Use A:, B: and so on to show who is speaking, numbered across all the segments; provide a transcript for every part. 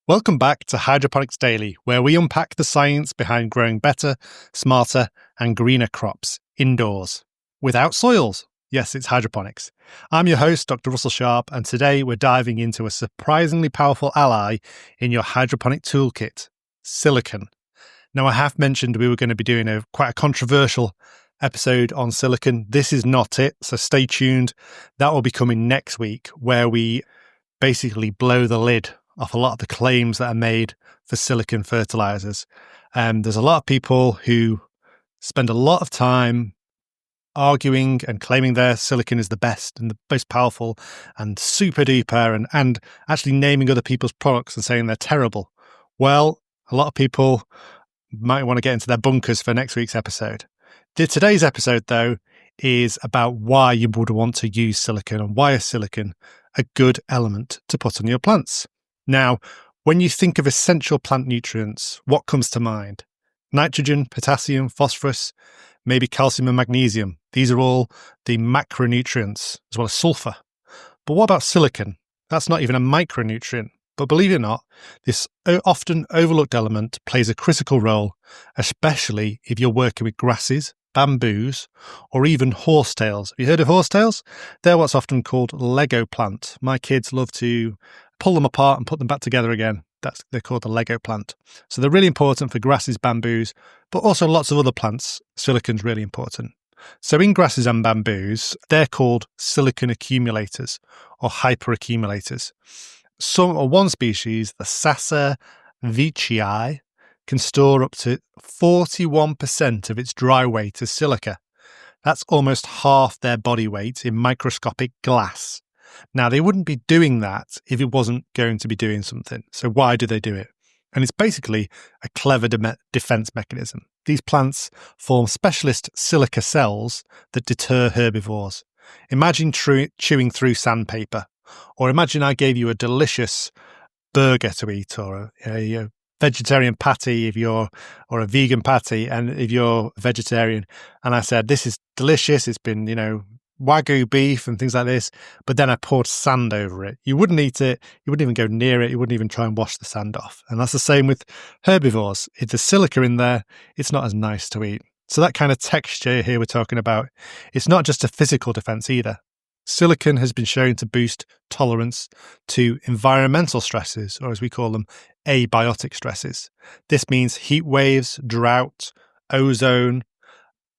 A: Welcome back to Hydroponics Daily, where we unpack the science behind growing better, smarter, and greener crops indoors without soils. Yes, it's hydroponics. I'm your host, Dr. Russell Sharp, and today we're diving into a surprisingly powerful ally in your hydroponic toolkit, silicon. Now, I have mentioned we were going to be doing quite a controversial episode on silicon. This is not it, so stay tuned. That will be coming next week, where we basically blow the lid off a lot of the claims that are made for silicon fertilizers. There's a lot of people who spend a lot of time arguing and claiming their silicon is the best and the most powerful and super duper and actually naming other people's products and saying they're terrible. Well, a lot of people might want to get into their bunkers for next week's episode. Today's episode, though, is about why you would want to use silicon and why is silicon a good element to put on your plants. Now, when you think of essential plant nutrients, what comes to mind? Nitrogen, potassium, phosphorus, maybe calcium and magnesium. These are all the macronutrients, as well as sulfur. But what about silicon? That's not even a micronutrient. But believe it or not, this often overlooked element plays a critical role, especially if you're working with grasses, bamboos, or even horsetails. Have you heard of horsetails? They're what's often called Lego plant. My kids love to pull them apart and put them back together again. They're called the Lego plant. So they're really important for grasses, bamboos, but also lots of other plants. Silicon's really important. So in grasses and bamboos, they're called silicon accumulators or hyperaccumulators. One species, the Sasa veitchii, can store up to 41% of its dry weight as silica. That's almost half their body weight in microscopic glass. Now, they wouldn't be doing that if it wasn't going to be doing something. So why do they do it? And it's basically a clever defense mechanism. These plants form specialist silica cells that deter herbivores. Imagine chewing through sandpaper, or imagine I gave you a delicious burger to eat, or a vegetarian patty or a vegan patty, and if you're vegetarian, and I said, this is delicious, it's been, Wagyu beef and things like this, but then I poured sand over it. You wouldn't eat it, you wouldn't even go near it, you wouldn't even try and wash the sand off. And that's the same with herbivores. If there's silica in there, it's not as nice to eat. So that kind of texture here we're talking about, it's not just a physical defense either. Silicon has been shown to boost tolerance to environmental stresses, or as we call them, abiotic stresses. This means heat waves, drought, ozone.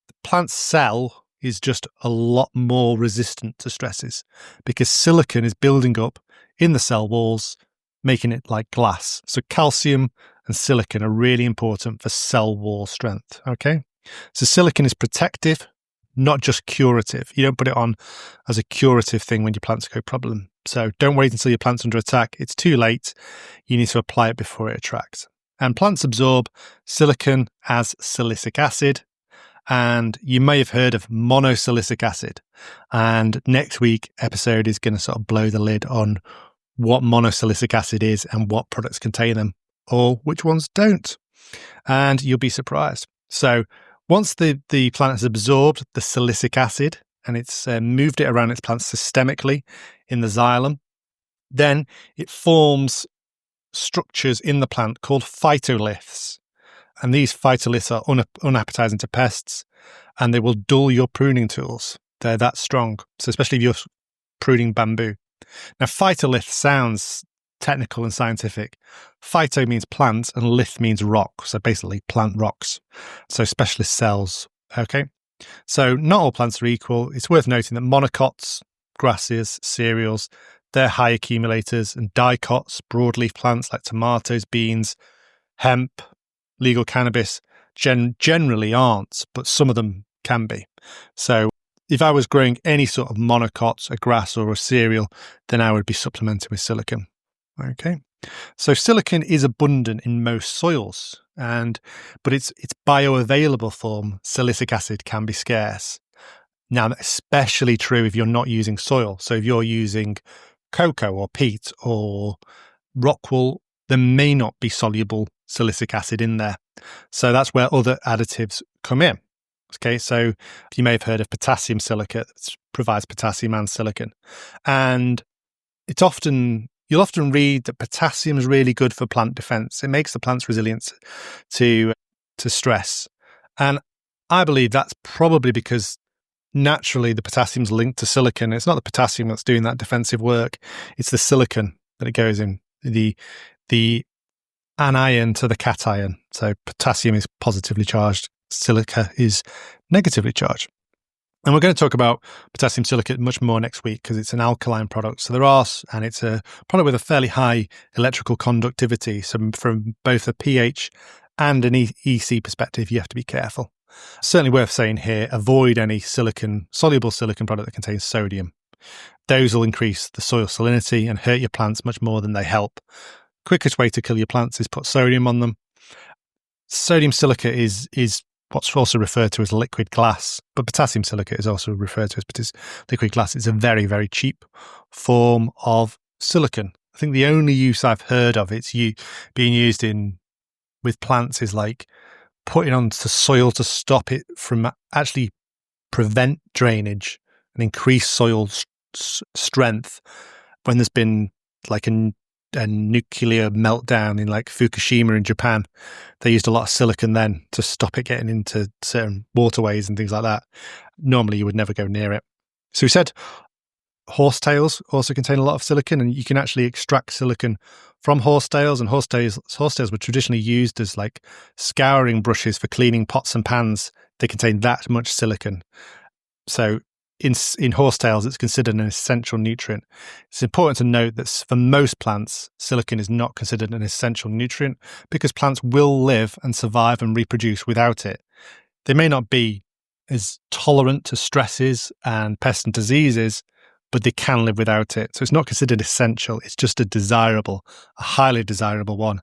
A: The plant cell is just a lot more resistant to stresses because silicon is building up in the cell walls, making it like glass. So calcium and silicon are really important for cell wall strength. Okay, so silicon is protective, not just curative. You don't put it on as a curative thing when your plants go problem. So don't wait until your plant's under attack. It's too late. You need to apply it before it attracts. And plants absorb silicon as silicic acid. And you may have heard of monosilicic acid. And next week's episode is going to sort of blow the lid on what monosilicic acid is and what products contain them, or which ones don't. And you'll be surprised. So once the plant has absorbed the silicic acid and it's moved it around its plant systemically in the xylem, then it forms structures in the plant called phytoliths. And these phytoliths are unappetizing to pests, and they will dull your pruning tools. They're that strong. So especially if you're pruning bamboo. Now, phytolith sounds technical and scientific. Phyto means plant and lith means rock. So basically plant rocks. So specialist cells. Okay. So not all plants are equal. It's worth noting that monocots, grasses, cereals, they're high accumulators, and dicots, broadleaf plants like tomatoes, beans, hemp, legal cannabis, generally aren't, but some of them can be. So if I was growing any sort of monocot, a grass or a cereal, then I would be supplementing with silicon. Okay. So silicon is abundant in most soils, but its bioavailable form, silicic acid, can be scarce. Now, especially true if you're not using soil. So if you're using cocoa or peat or rock wool, there may not be soluble silicic acid in there. So that's where other additives come in. Okay, so you may have heard of potassium silicate that provides potassium and silicon. And it's often you'll often read that potassium is really good for plant defense. It makes the plants resilient to stress. And I believe that's probably because naturally the potassium's linked to silicon. It's not the potassium that's doing that defensive work. It's the silicon that it goes in, the anion to the cation. So potassium is positively charged, silica is negatively charged. And we're going to talk about potassium silicate much more next week because it's an alkaline product. So and it's a product with a fairly high electrical conductivity. So from both a pH and an EC perspective, you have to be careful. Certainly worth saying here, avoid any soluble silicon product that contains sodium. Those will increase the soil salinity and hurt your plants much more than they help. Quickest way to kill your plants is put sodium on them. Sodium silicate is what's also referred to as liquid glass, but potassium silicate is also referred to as liquid glass. It's a very, very cheap form of silicon. I think the only use I've heard of it's being used with plants is like putting onto soil to stop it from actually prevent drainage and increase soil strength when there's been like a nuclear meltdown in like Fukushima in Japan. They used a lot of silicon then to stop it getting into certain waterways and things like that. Normally you would never go near it. So we said horsetails also contain a lot of silicon, and you can actually extract silicon from horsetails, and horsetails were traditionally used as like scouring brushes for cleaning pots and pans. They contain that much silicon. So in horsetails, it's considered an essential nutrient. It's important to note that for most plants, silicon is not considered an essential nutrient because plants will live and survive and reproduce without it. They may not be as tolerant to stresses and pests and diseases, but they can live without it. So it's not considered essential. It's just a highly desirable one.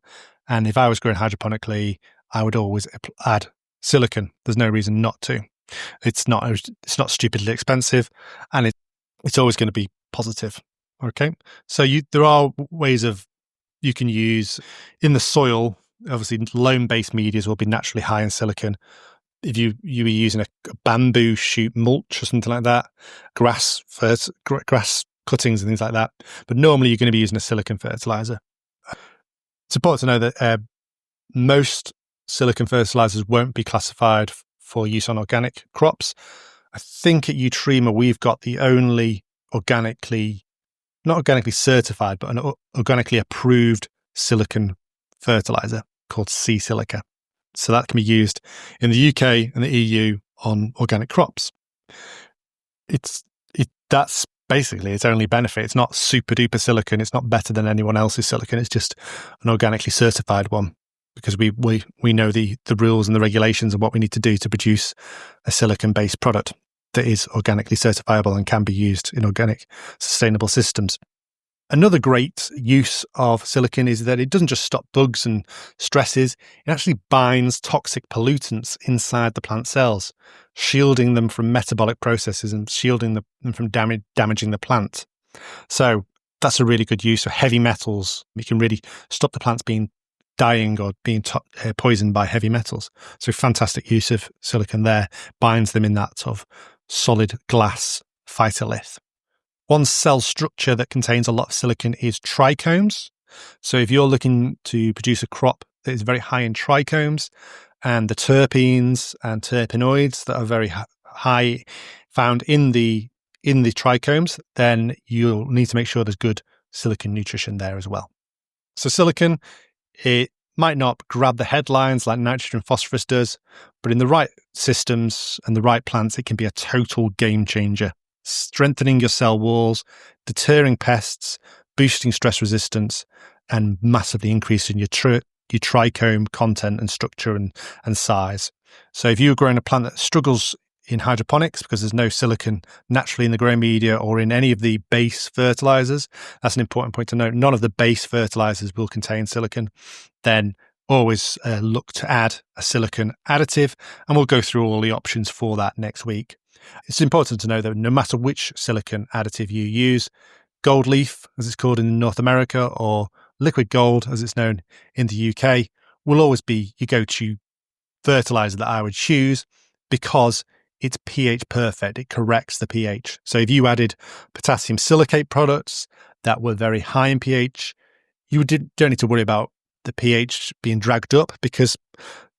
A: And if I was growing hydroponically, I would always add silicon. There's no reason not to. It's not stupidly expensive, and it's always going to be positive. Okay, so there are ways you can use in the soil. Obviously, loam-based medias will be naturally high in silicon. If you were using a bamboo shoot mulch or something like that, grass cuttings and things like that, but normally you're going to be using a silicon fertilizer. It's important to know that most silicon fertilizers won't be classified for use on organic crops. I think at Utrema we've got the only not organically certified, but an organically approved silicon fertilizer called C Silica. So that can be used in the UK and the EU on organic crops. That's basically its only benefit. It's not super duper silicon. It's not better than anyone else's silicon. It's just an organically certified one, because we know the rules and the regulations and what we need to do to produce a silicon-based product that is organically certifiable and can be used in organic sustainable systems. Another great use of silicon is that it doesn't just stop bugs and stresses, it actually binds toxic pollutants inside the plant cells, shielding them from metabolic processes and shielding them from damaging the plant. So that's a really good use of heavy metals. We can really stop the plants dying or being poisoned by heavy metals. So fantastic use of silicon there, binds them in that sort of solid glass phytolith. One cell structure that contains a lot of silicon is trichomes. So if you're looking to produce a crop that is very high in trichomes and the terpenes and terpenoids that are very high found in the trichomes, then you'll need to make sure there's good silicon nutrition there as well. So silicon, it might not grab the headlines like nitrogen phosphorus does, but in the right systems and the right plants, it can be a total game changer, strengthening your cell walls, deterring pests, boosting stress resistance, and massively increasing your trichome content and structure and size. So if you're growing a plant that struggles in hydroponics because there's no silicon naturally in the growing media or in any of the base fertilizers, that's an important point to note. None of the base fertilizers will contain silicon. Then always look to add a silicon additive, and we'll go through all the options for that next week. It's important to know that no matter which silicon additive you use, gold leaf, as it's called in North America, or liquid gold, as it's known in the UK, will always be your go-to fertilizer that I would choose because it's pH perfect. It corrects the pH. So if you added potassium silicate products, that were very high in pH, you don't need to worry about the pH being dragged up, because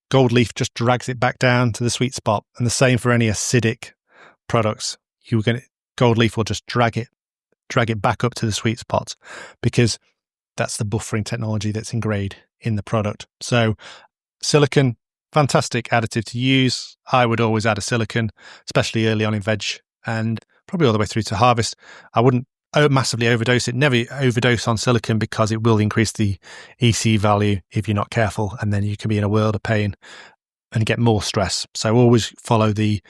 A: gold leaf just drags it back down to the sweet spot. And the same for any acidic products. Gold leaf will just drag it back up to the sweet spot, because that's the buffering technology that's ingrained in the product. So silicon, fantastic additive to use. I would always add a silicon, especially early on in veg, and probably all the way through to harvest. I wouldn't massively overdose it. Never overdose on silicon, because it will increase the EC value if you're not careful, and then you can be in a world of pain and get more stress. So always follow the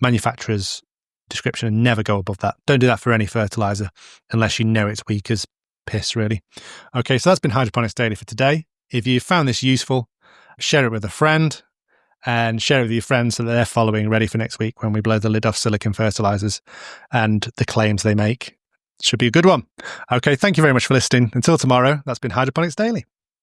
A: manufacturer's description and never go above that. Don't do that for any fertilizer unless you know it's weak as piss, really. Okay, so that's been Hydroponics Daily for today. If you found this useful, share it with a friend, and share it with your friends so that they're following, ready for next week when we blow the lid off silicon fertilizers and the claims they make. Should be a good one. Okay, thank you very much for listening. Until tomorrow, that's been Hydroponics Daily.